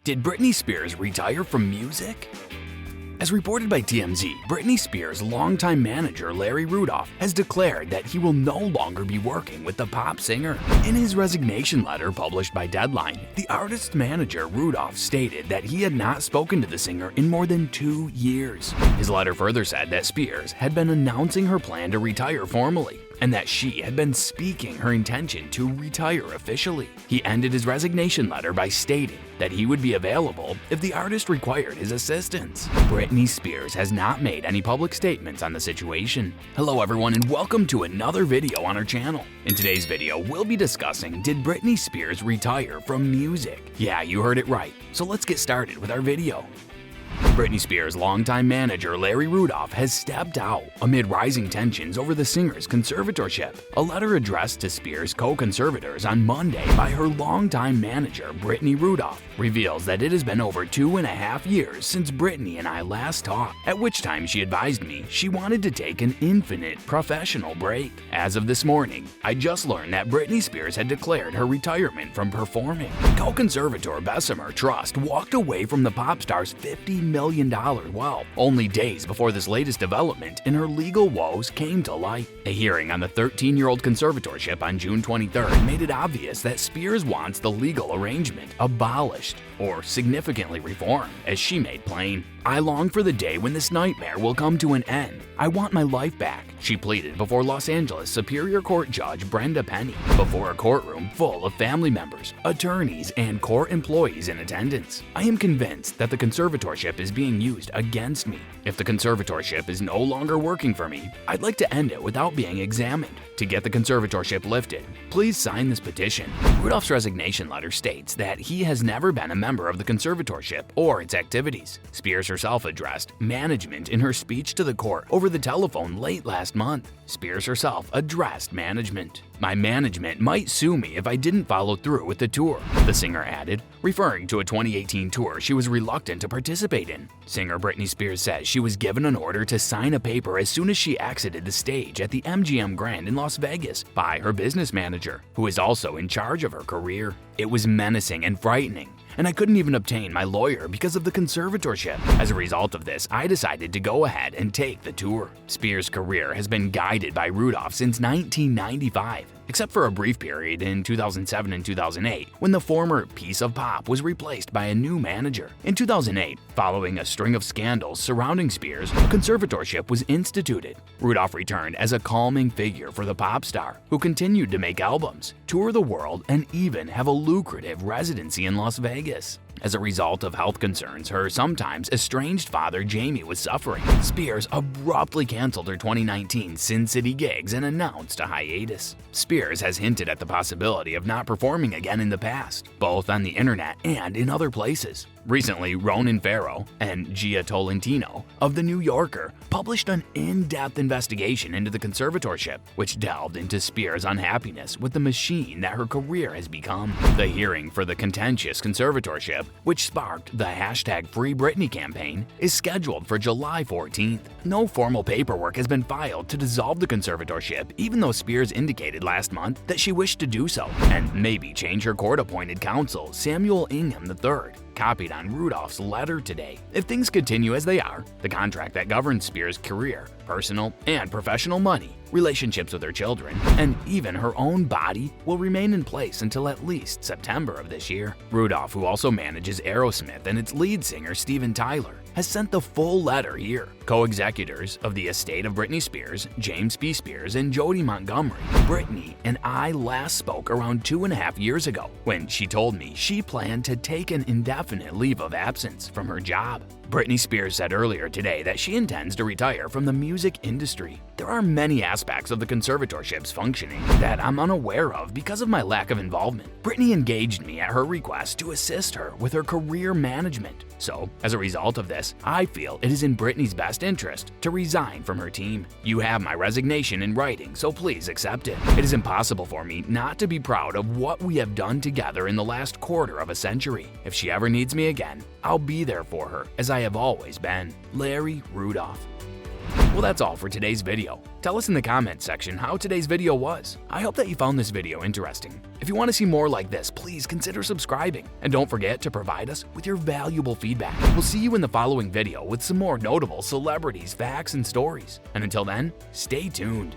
Did Britney Spears retire from music? As reported by TMZ, Britney Spears' longtime manager Larry Rudolph has declared that he will no longer be working with the pop singer. In his resignation letter published by Deadline, the artist's manager Rudolph stated that he had not spoken to the singer in more than 2 years. His letter further said that Spears had been announcing her plan to retire formally, and that she had been speaking her intention to retire officially. He ended his resignation letter by stating that he would be available if the artist required his assistance. Britney Spears has not made any public statements on the situation. Hello everyone and welcome to another video on our channel. In today's video, we'll be discussing, did Britney Spears retire from music? Yeah, you heard it right. So let's get started with our video. Britney Spears' longtime manager Larry Rudolph has stepped out amid rising tensions over the singer's conservatorship. A letter addressed to Spears' co-conservators on Monday by her longtime manager Britney Rudolph reveals that it has been over 2.5 years since Britney and I last talked, at which time she advised me she wanted to take an infinite professional break. As of this morning, I just learned that Britney Spears had declared her retirement from performing. Co-conservator Bessemer Trust walked away from the pop star's $50 million wealth only days before this latest development in her legal woes came to light. A hearing on the 13-year-old conservatorship on June 23rd made it obvious that Spears wants the legal arrangement abolished or significantly reformed, as she made plain. "I long for the day when this nightmare will come to an end. I want my life back," she pleaded before Los Angeles Superior Court Judge Brenda Penny, before a courtroom full of family members, attorneys, and court employees in attendance. "I am convinced that the conservatorship is being used against me. If the conservatorship is no longer working for me, I'd like to end it without being examined. To get the conservatorship lifted, please sign this petition." Rudolph's resignation letter states that he has never been a member of the conservatorship or its activities. Spears herself addressed management in her speech to the court over the telephone late last month. Spears herself addressed management. "My management might sue me if I didn't follow through with the tour," the singer added, referring to a 2018 tour she was reluctant to participate in. Singer Britney Spears says she was given an order to sign a paper as soon as she exited the stage at the MGM Grand in Las Vegas by her business manager, who is also in charge of her career. "It was menacing and frightening, and I couldn't even obtain my lawyer because of the conservatorship. As a result of this, I decided to go ahead and take the tour." Spears' career has been guided by Rudolph since 1995, except for a brief period in 2007 and 2008 when the former piece of pop was replaced by a new manager. In 2008, following a string of scandals surrounding Spears, a conservatorship was instituted. Rudolph returned as a calming figure for the pop star, who continued to make albums, tour the world, and even have a lucrative residency in Las Vegas. As a result of health concerns her sometimes estranged father Jamie was suffering, Spears abruptly canceled her 2019 Sin City gigs and announced a hiatus. Spears has hinted at the possibility of not performing again in the past, both on the internet and in other places. Recently, Ronan Farrow and Gia Tolentino of The New Yorker published an in-depth investigation into the conservatorship, which delved into Spears' unhappiness with the machine that her career has become. The hearing for the contentious conservatorship, which sparked the #FreeBritney campaign, is scheduled for July 14th. No formal paperwork has been filed to dissolve the conservatorship, even though Spears indicated last month that she wished to do so, and maybe change her court-appointed counsel, Samuel Ingham III, copied on Rudolph's letter today. If things continue as they are, the contract that governs Spears' career, personal and professional money, relationships with her children, and even her own body will remain in place until at least September of this year. Rudolph, who also manages Aerosmith and its lead singer Steven Tyler, has sent the full letter here. Co-executors of the estate of Britney Spears, James P. Spears, and Jody Montgomery. "Britney and I last spoke around 2.5 years ago when she told me she planned to take an indefinite leave of absence from her job." Britney Spears said earlier today that she intends to retire from the music industry. "There are many aspects of the conservatorship's functioning that I'm unaware of because of my lack of involvement. Britney engaged me at her request to assist her with her career management. So, as a result of this, I feel it is in Britney's best interest to resign from her team. You have my resignation in writing, so please accept it. It is impossible for me not to be proud of what we have done together in the last quarter of a century. If she ever needs me again, I'll be there for her as I have always been." Larry Rudolph. Well, that's all for today's video. Tell us in the comments section how today's video was. I hope that you found this video interesting. If you want to see more like this, please consider subscribing. And don't forget to provide us with your valuable feedback. We'll see you in the following video with some more notable celebrities, facts, and stories. And until then, stay tuned.